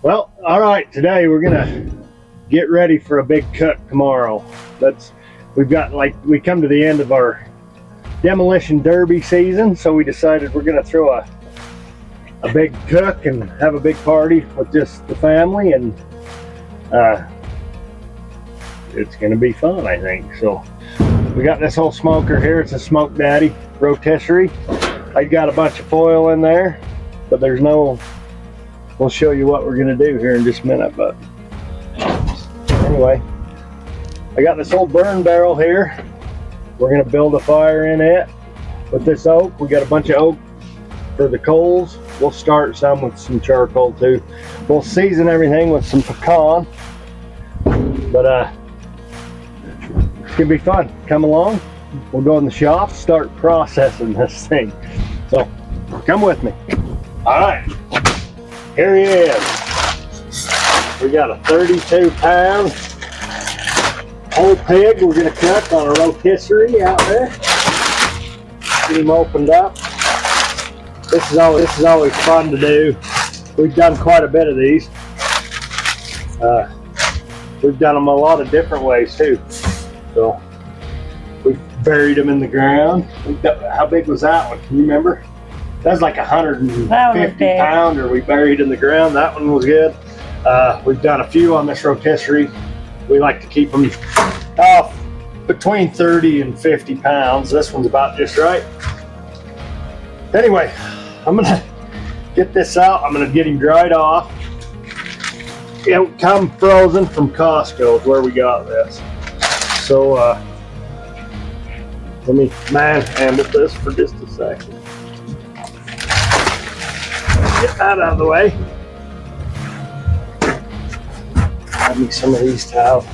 Well, all right, today we're gonna get ready for a big cook tomorrow. We've got, like, we come to the end of our demolition derby season, so we decided we're gonna throw a big cook and have a big party with just the family, and it's gonna be fun, I think. So we got this whole smoker here. It's a Smoke Daddy rotisserie. I got a bunch of foil in there, but there's no, we'll show you what we're gonna do here in just a minute. But anyway, I got this old burn barrel here. We're gonna build a fire in it with this oak. We got a bunch of oak for the coals. We'll start some with some charcoal too. We'll season everything with some pecan, but it's gonna be fun. Come along. We'll go in the shop, start processing this thing. So come with me. All right, here he is. We got a 32-pound whole pig we're gonna cook on a rotisserie out there. Get him opened up. This is always fun to do. We've done quite a bit of these. We've done them a lot of different ways too. So we've buried them in the ground. How big was that one? Can you remember? That was like a 150-pounder we buried in the ground. That one was good. We've done a few on this rotisserie. We like to keep them between 30 and 50 pounds. This one's about just right. Anyway, I'm gonna get this out. I'm gonna get him dried off. It'll come frozen from Costco is where we got this. So let me manhandle this for just a second. Get that out of the way. Grab me some of these towels.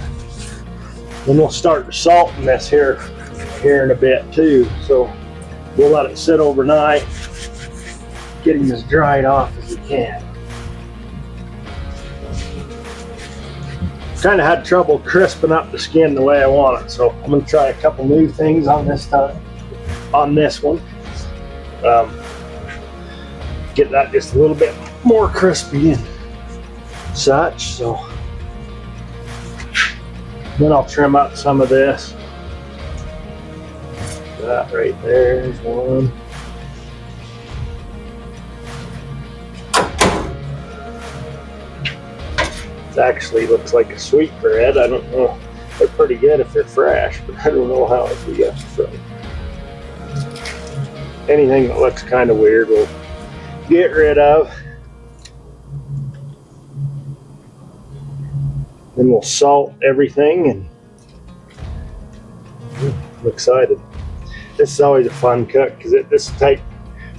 Then we'll start salting this here in a bit too. So we'll let it sit overnight, getting as dried off as we can. Kind of had trouble crisping up the skin the way I want it, so I'm going to try a couple new things on this time. On this one, get that just a little bit more crispy and such. So then I'll trim up some of this. That right there is one. It actually looks like a sweetbread. I don't know. They're pretty good if they're fresh, but I don't know how if we got from. Anything that looks kind of weird we'll get rid of. Then we'll salt everything, and I'm excited. This is always a fun cook because this will take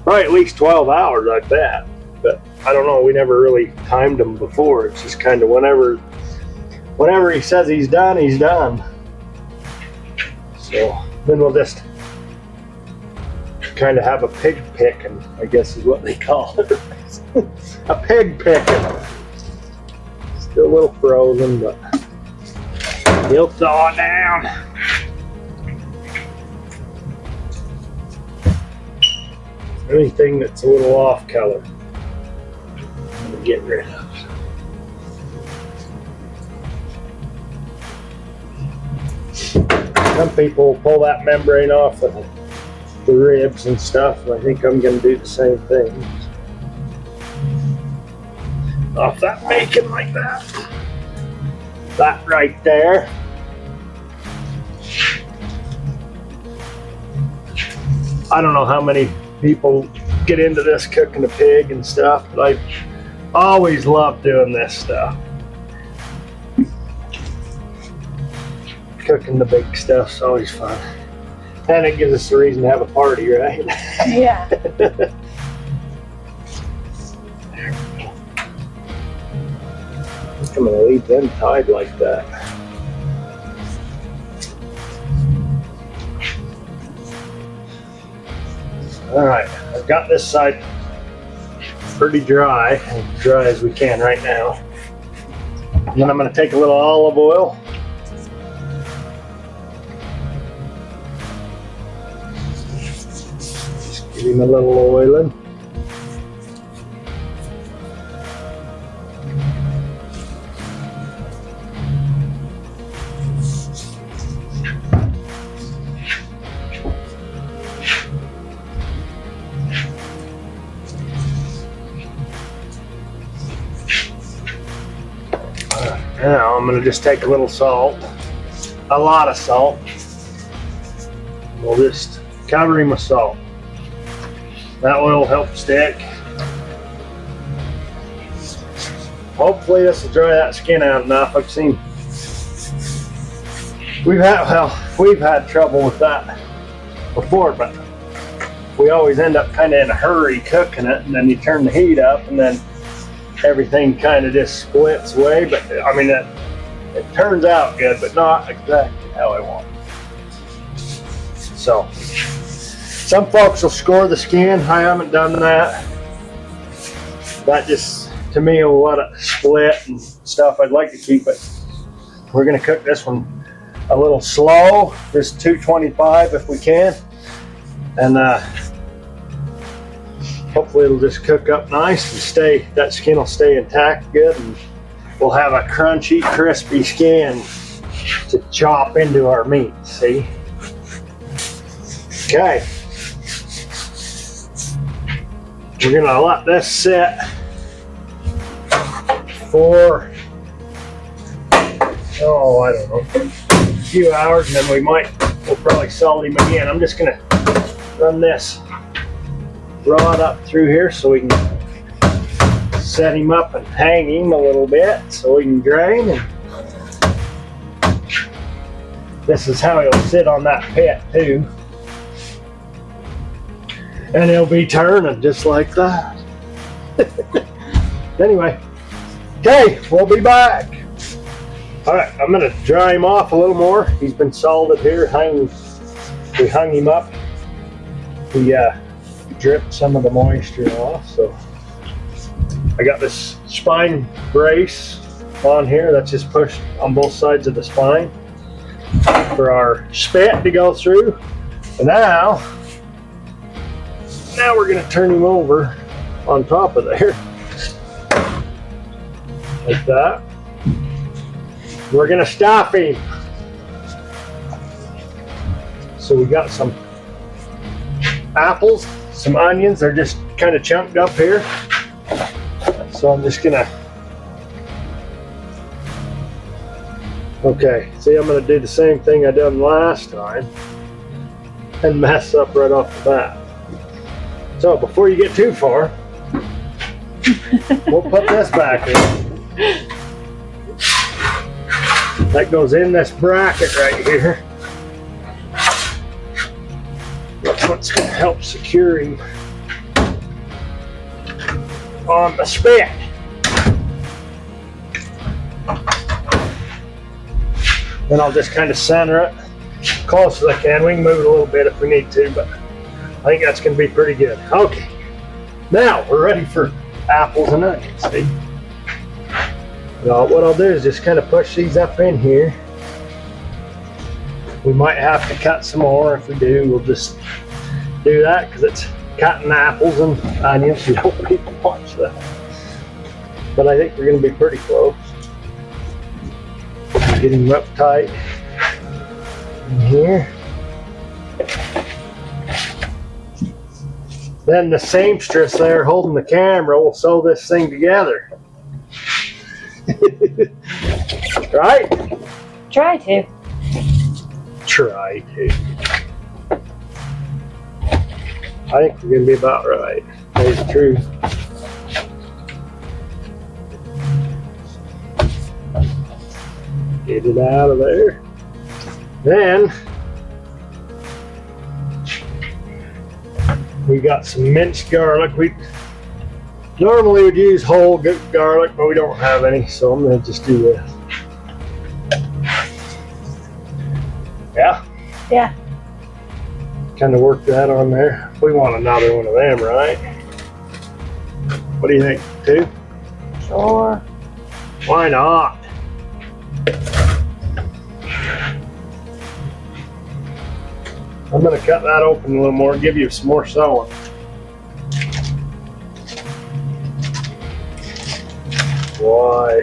probably at least 12 hours, I bet. But I don't know, we never really timed them before. It's just kind of whenever he says he's done, he's done. So then we'll just kind of have a pig picking, I guess is what they call it. A pig picking. Still a little frozen, but he'll thaw down. Anything that's a little off color, I'm gonna get rid of. Some people pull that membrane off of the ribs and stuff, and I think I'm gonna do the same thing. Off that bacon like that. That right there. I don't know how many people get into this cooking a pig and stuff, but I always love doing this stuff. Cooking the big stuff's always fun. And it gives us a reason to have a party, right? Yeah. I'm gonna leave them tied like that. All right, I've got this side pretty dry, as dry as we can right now. And then I'm gonna take a little olive oil. Give him a little oiling. Now I'm going to just take a little salt, a lot of salt. We'll just cover him with salt. That oil will help stick. Hopefully this will dry that skin out enough. I've seen we've had trouble with that before, but we always end up kind of in a hurry cooking it, and then you turn the heat up, and then everything kind of just splits away. But I mean, it turns out good, but not exactly how I want it. So some folks will score the skin. I haven't done that. That just, to me, will let it split and stuff. I'd like to keep it. We're going to cook this one a little slow, just 225 if we can, and hopefully it'll just cook up nice and stay, that skin will stay intact good, and we'll have a crunchy, crispy skin to chop into our meat, see? Okay. We're gonna let this sit for, oh, I don't know, a few hours, and then we'll probably salt him again. I'm just gonna run this rod up through here so we can set him up and hang him a little bit so we can drain. And this is how he'll sit on that pit too. And he'll be turning just like that. Anyway, okay, we'll be back. All right, I'm gonna dry him off a little more. He's been salted here. We hung him up. We dripped some of the moisture off. So I got this spine brace on here that's just pushed on both sides of the spine for our spit to go through. And now we're going to turn him over on top of there like that. We're going to stop him. So we got some apples, some onions. They're just kind of chunked up here. So I'm just gonna, okay, see, I'm gonna do the same thing I done last time and mess up right off the bat. So before you get too far, we'll put this back in. That goes in this bracket right here. That's what's going to help secure him on the spit. Then I'll just kind of center it close as I can. We can move it a little bit if we need to, but I think that's going to be pretty good. Okay, now we're ready for apples and onions. See? Now what I'll do is just kind of push these up in here. We might have to cut some more. If we do, we'll just do that because it's cutting apples and onions. You don't need to watch that. But I think we're going to be pretty close. Get him up tight in here. Then the seamstress there holding the camera will sew this thing together. Right? Try to. Try to. I think we're going to be about right. That's the truth. Get it out of there. Then we got some minced garlic. We normally would use whole garlic, but we don't have any, so I'm going to just do this. Yeah? Yeah. Kind of work that on there. We want another one of them, right? What do you think? 2? Sure. Why not? I'm going to cut that open a little more, give you some more sewing. Why?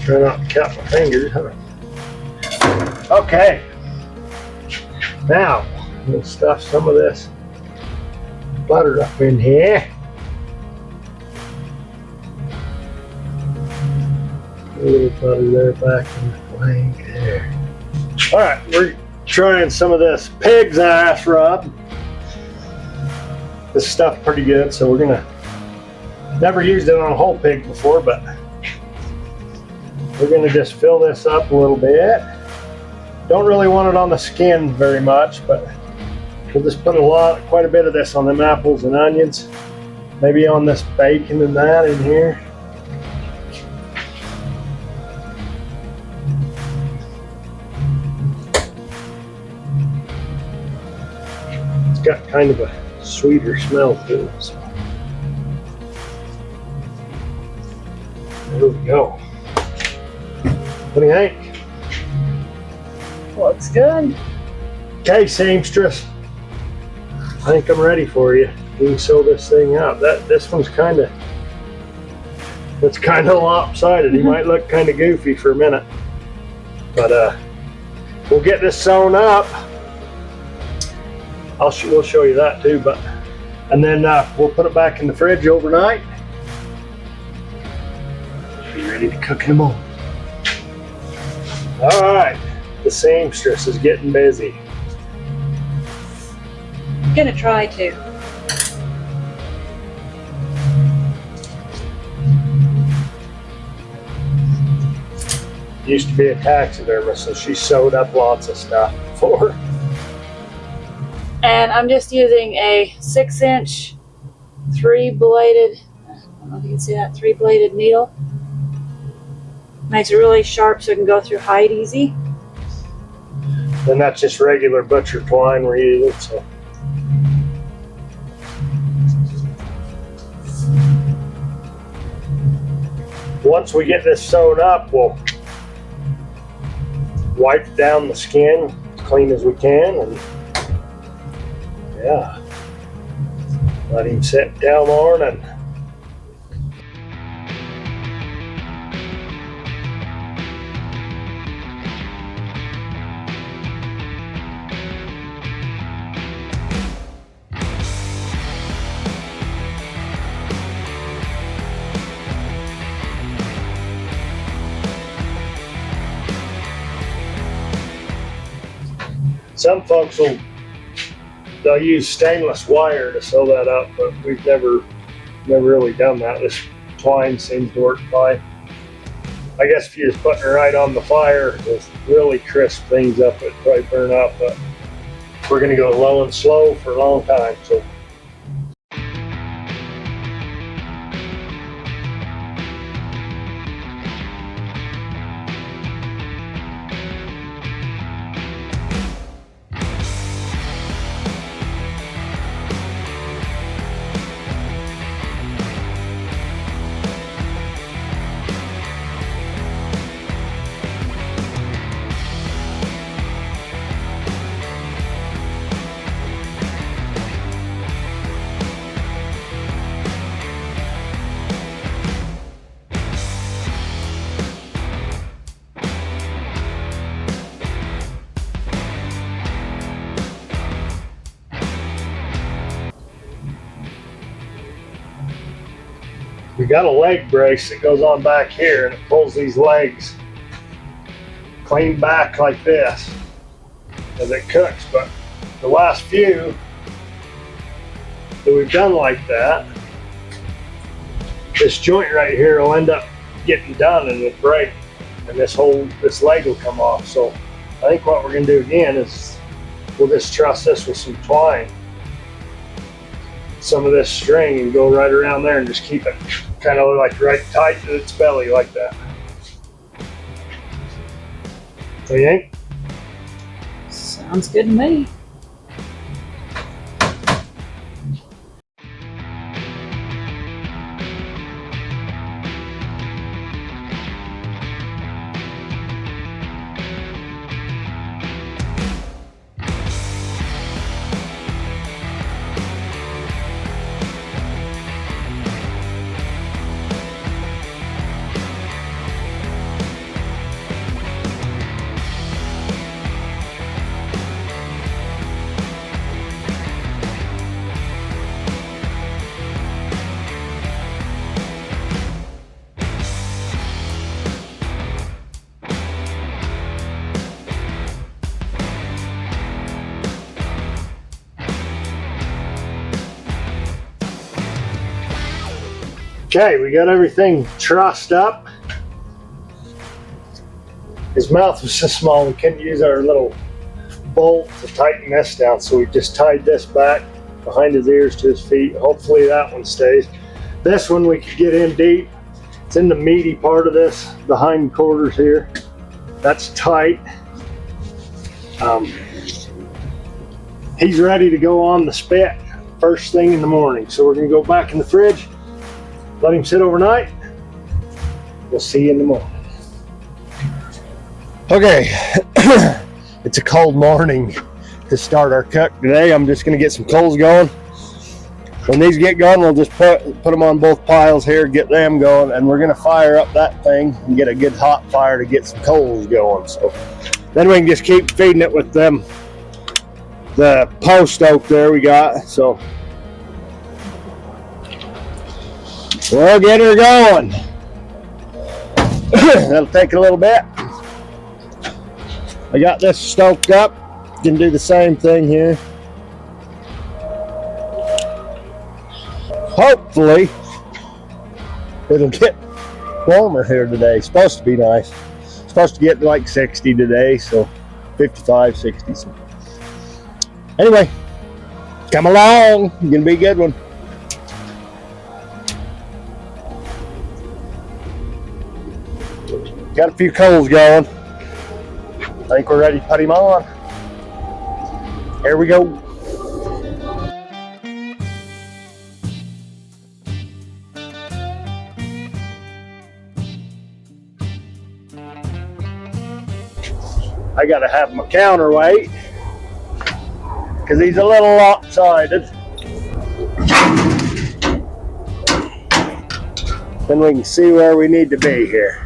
Try not to cut my fingers, huh? Okay. Now, we'll stuff some of this butter up in here. A little butter there back in the flank there. All right, we're trying some of this pig's ass rub. This stuff's pretty good, so we're gonna, never used it on a whole pig before, but we're gonna just fill this up a little bit. Don't really want it on the skin very much, but we'll just put quite a bit of this on them apples and onions. Maybe on this bacon and that in here. It's got kind of a sweeter smell to it. So. There we go. What do you think? Looks good. Okay, seamstress. I think I'm ready for you. You can sew this thing up. This one's it's kind of lopsided. He might look kind of goofy for a minute, but we'll get this sewn up. We'll show you that too, and then we'll put it back in the fridge overnight. Be ready to cook in the morning. All right. The seamstress is getting busy. I'm gonna try to. Used to be a taxidermist, so she sewed up lots of stuff before. And I'm just using a 6-inch 3-bladed, I don't know if you can see that, 3-bladed needle. Makes it really sharp so it can go through hide easy. And that's just regular butcher twine we're using, so. Once we get this sewn up, we'll wipe down the skin as clean as we can, and yeah, let him sit till morning. Some folks they'll use stainless wire to sew that up, but we've never really done that. This twine seems to work fine. I guess if you're just putting it right on the fire, it'll really crisp things up. It'd probably burn up, but we're gonna go low and slow for a long time. So. We got a leg brace that goes on back here, and it pulls these legs clean back like this as it cooks. But the last few that we've done like that, this joint right here will end up getting done and it'll break, and this leg will come off. So I think what we're gonna do again is we'll just truss this with some twine, some of this string, and go right around there and just keep it kind of like right tight to its belly like that. So you think? Sounds good to me. Okay, we got everything trussed up. His mouth was so small we couldn't use our little bolt to tighten this down, so we just tied this back behind his ears to his feet. Hopefully that one stays. This one we could get in deep. It's in the meaty part of this, the hind quarters here. That's tight. He's ready to go on the spit first thing in the morning. So we're gonna go back in the fridge, let him sit overnight. We'll see you in the morning. Okay, it's a cold morning to start our cook today. I'm just gonna get some coals going. When these get going, we'll just put them on both piles here, get them going, and we're gonna fire up that thing and get a good hot fire to get some coals going. So then we can just keep feeding it with them, the post oak there we got. So we'll get her going. That'll take a little bit. I got this stoked up. Can do the same thing here. Hopefully it'll get warmer here today. It's supposed to be nice. It's supposed to get like 60 today, so 55, 60. So anyway, come along. It's gonna be a good one. Got a few coals going. I think we're ready to put him on. Here we go. I gotta have my counterweight because he's a little lopsided. Then we can see where we need to be here.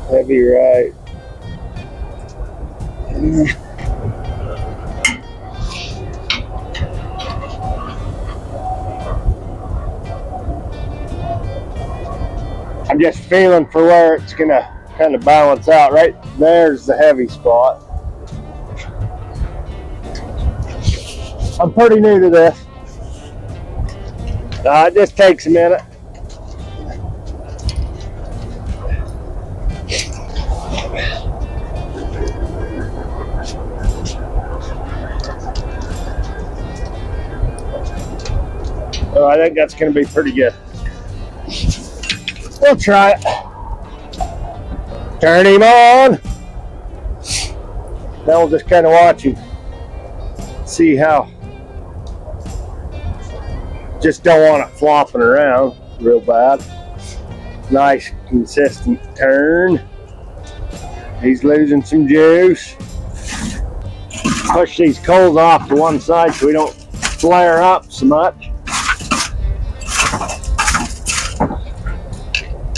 Heavy right. I'm just feeling for where it's gonna kind of balance out. Right there's the heavy spot. I'm pretty new to this. It just takes a minute. So I think that's going to be pretty good. We'll try it. Turn him on. Now we'll just kind of watch him. See how. Just don't want it flopping around real bad. Nice consistent turn. He's losing some juice. Push these coals off to one side so we don't flare up so much.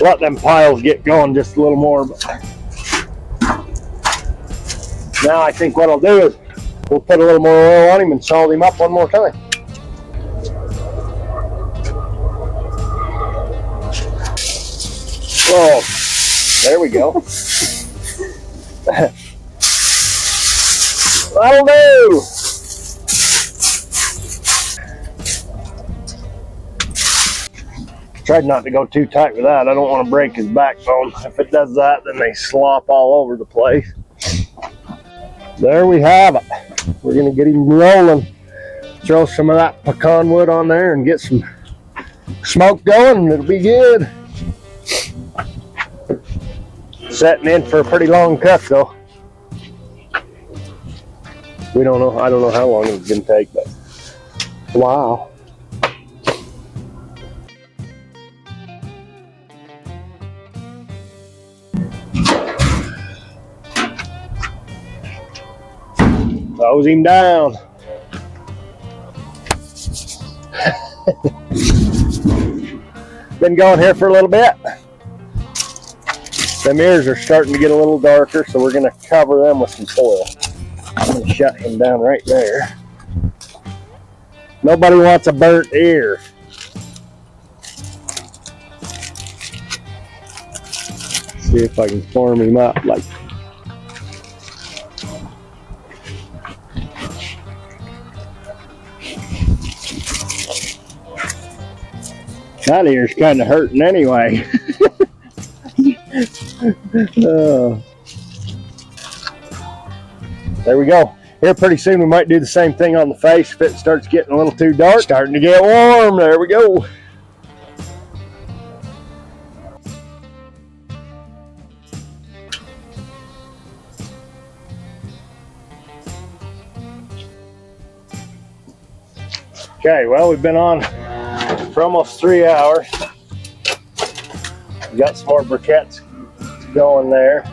Let them piles get going just a little more. But now I think what I'll do is we'll put a little more oil on him and salt him up one more time. Oh, there we go. That'll do. Tried not to go too tight with that. I don't want to break his backbone. If it does that, then they slop all over the place. There we have it. We're gonna get him rolling. Throw some of that pecan wood on there and get some smoke going. It'll be good. Setting in for a pretty long cook though. We don't know. I don't know how long it's gonna take, but wow. Close him down. Been going here for a little bit. Them ears are starting to get a little darker, so we're going to cover them with some foil. I'm going to shut him down right there. Nobody wants a burnt ear. See if I can form him up like That ear's kind of hurting anyway. There we go. Here pretty soon we might do the same thing on the face if it starts getting a little too dark. Starting to get warm. There we go. Okay, well, we've been on for almost 3 hours. We got some more briquettes going there.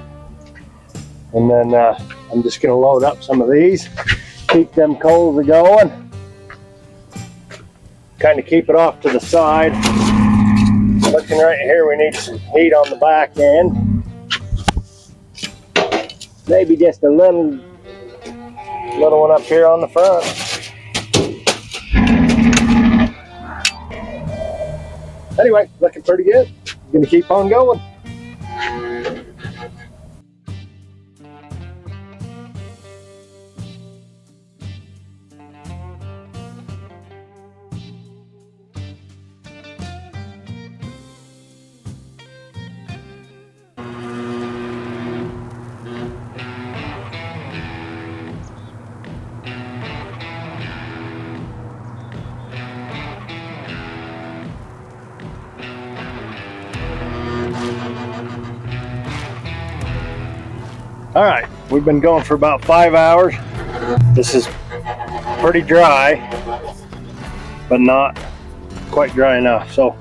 And then I'm just gonna load up some of these, keep them coals going. Kind of keep it off to the side. Looking right here, we need some heat on the back end. Maybe just a little one up here on the front. Anyway, looking pretty good. Gonna keep on going. All right, we've been going for about 5 hours. This is pretty dry, but not quite dry enough. So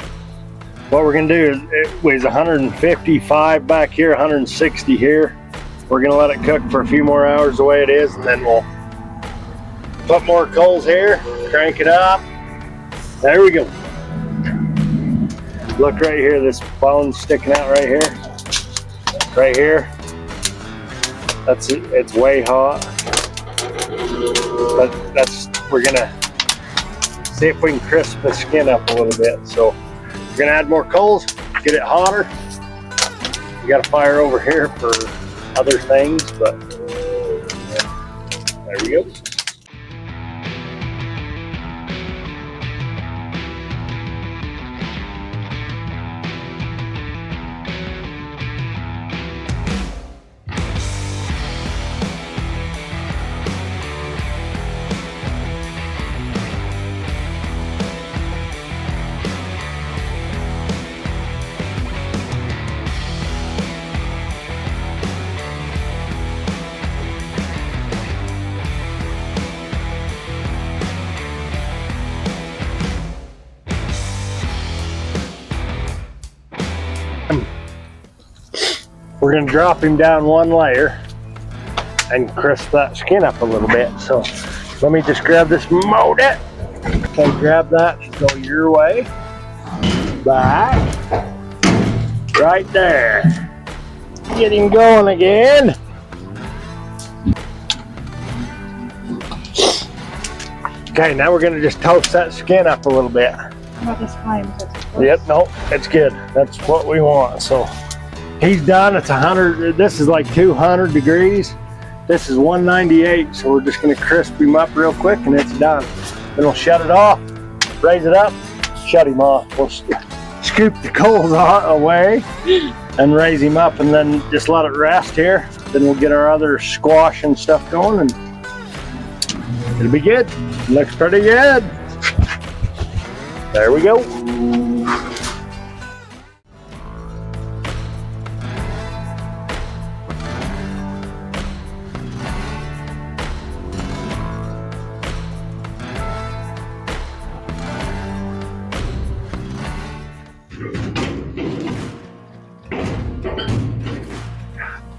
what we're gonna do is, it weighs 155 back here, 160 here. We're gonna let it cook for a few more hours the way it is, and then we'll put more coals here, crank it up. There we go. Look right here, this bone's sticking out right here. Right here. That's it. It's way hot, but we're gonna see if we can crisp the skin up a little bit. So we're gonna add more coals, get it hotter. We got a fire over here for other things, but there we go. We're gonna drop him down one layer and crisp that skin up a little bit. So let me just grab this mold it. Okay, grab that, go your way. Back. Right there. Get him going again. Okay, now we're gonna just toast that skin up a little bit. How about this flame? Yep, no, it's good. That's what we want. So he's done. It's 100. This is like 200 degrees. This is 198. So we're just gonna crisp him up real quick, and it's done. Then we'll shut it off, raise it up, shut him off. We'll scoop the coals away and raise him up, and then just let it rest here. Then we'll get our other squash and stuff going, and it'll be good. Looks pretty good. There we go.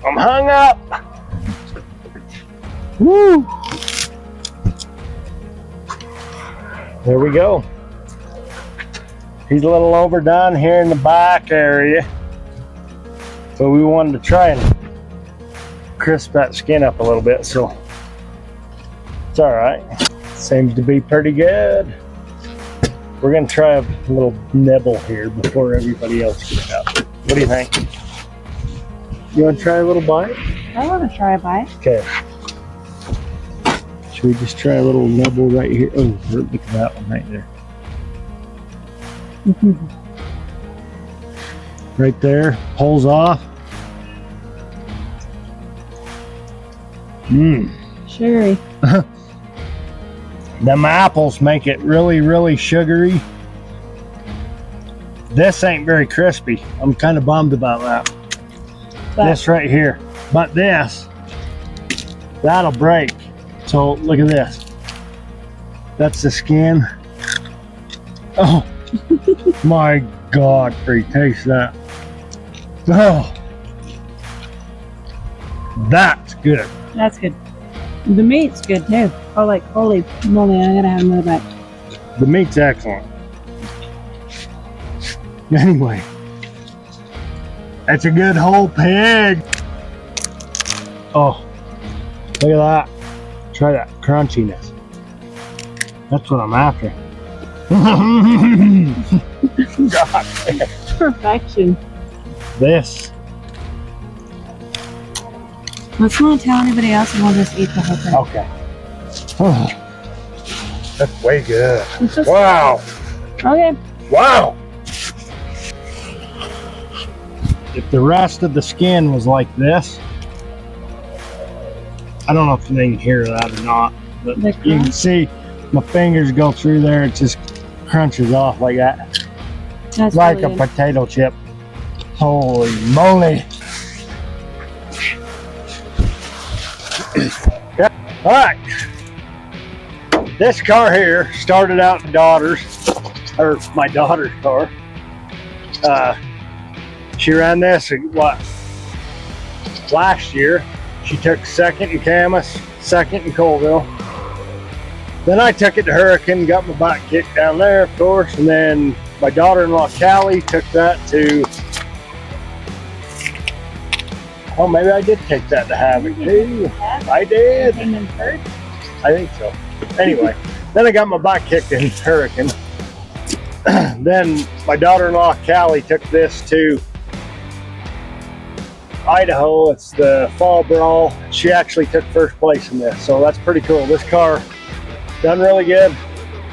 I'm hung up. Woo! There we go. He's a little overdone here in the back area, but we wanted to try and crisp that skin up a little bit, so it's all right. Seems to be pretty good. We're gonna try a little nibble here before everybody else gets out. What do you think? You want to try a little bite? I want to try a bite. Okay. Should we just try a little nibble right here? Oh, look at that one right there. right there, pulls off. Sugary. Them apples make it really, really sugary. This ain't very crispy. I'm kind of bummed about that. But this right here. But this, that'll break. So look at this. That's the skin. Oh my God, Free, taste that. Oh, that's good. that's good. The meat's good too. Oh, like, holy moly, I'm gonna have another bite. The meat's excellent. Anyway, that's a good whole pig. Oh, look at that. Try that crunchiness. That's what I'm after. God. Perfection. This. Let's not tell anybody else and we'll just eat the whole thing. Okay. Oh, that's way good. It's just- Wow. Okay. Wow. If the rest of the skin was like this, I don't know if they can hear that or not, but The you can crunch? see my fingers go through there. It just crunches off like that, That's like really a good. potato chip. Holy moly. Yep. All right. This car here started out my daughter's car. She ran this, what, last year. She took second in Camas, second in Colville. Then I took it to Hurricane, got my butt kicked down there, of course, and then my daughter-in-law Callie took that to, oh, maybe I did take that to Havoc too. I did. Came in third? I think so. Anyway, then I got my butt kicked in Hurricane. Then my daughter-in-law Callie took this to Idaho. It's the Fall Brawl. She actually took first place in this, so that's pretty cool. This car done really good.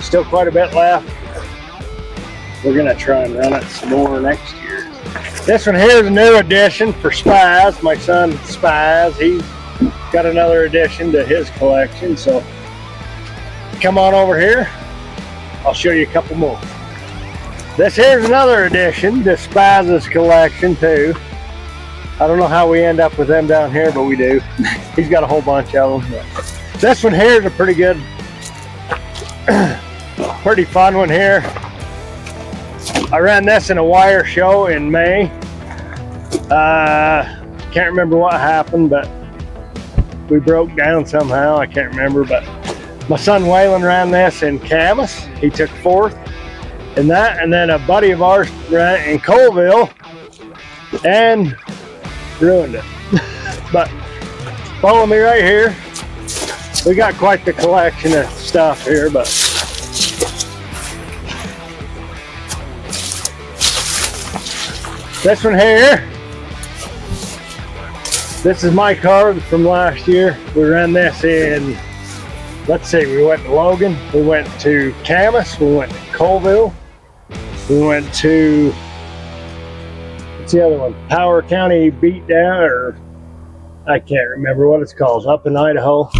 Still quite a bit left. We're gonna try and run it some more next year. This one here is a new addition for Spaz. My son Spaz, he's got another addition to his collection, so come on over here. I'll show you a couple more. This here's another addition to Spaz's collection too. I don't know how we end up with them down here, but we do. He's got a whole bunch of them. This one here is a pretty good, pretty fun one here. I ran this in a wire show in May. Can't remember what happened, but we broke down somehow. I can't remember, but my son Waylon ran this in Camas. He took fourth in that, and then a buddy of ours ran it in Colville and ruined it. But follow me right here. We got quite the collection of stuff here, but this one here, this is my car from last year. We ran this in, let's see, we went to Logan, we went to Camas, we went to Colville, we went to, what's the other one? Power County Beatdown, or I can't remember what it's called, up in Idaho.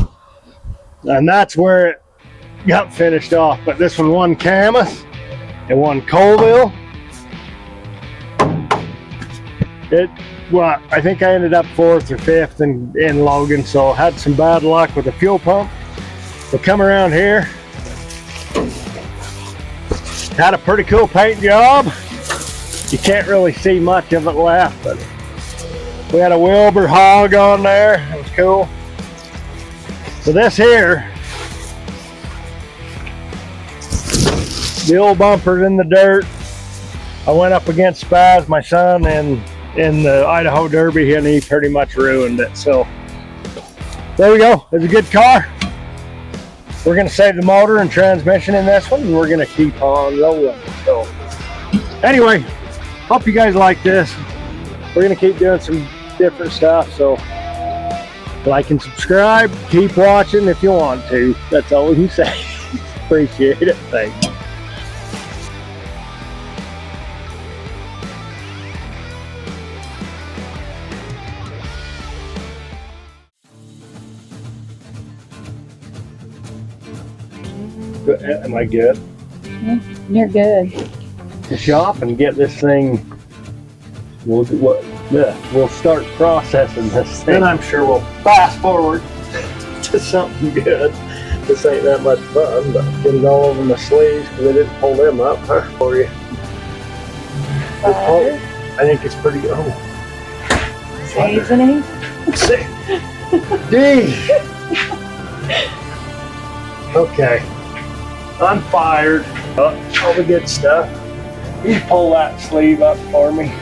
And that's where it got finished off. But this one won Camas, it won Colville. Well, I think I ended up fourth or fifth in Logan, so had some bad luck with the fuel pump. But come around here, had a pretty cool paint job. You can't really see much of it left, but we had a Wilbur hog on there. It was cool. So this here, the old bumper's in the dirt. I went up against Spaz, my son, and in the Idaho Derby, and he pretty much ruined it. So there we go. It's a good car. We're going to save the motor and transmission in this one, and we're going to keep on rolling. So anyway, hope you guys like this. We're going to keep doing some different stuff. So like and subscribe. Keep watching if you want to. That's all we can say. Appreciate it. Thanks. Am I good? You're good. To shop and get this thing. We'll start processing this thing. Then I'm sure we'll fast forward to something good. This ain't that much fun, but get it all over my sleeves because I didn't pull them up for you. Oh, I think it's pretty. Seasoning. D. Okay. I'm fired. All the good stuff. You pull that sleeve up for me.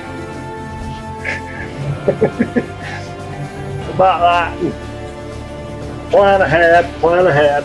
About that. Plan ahead, plan ahead.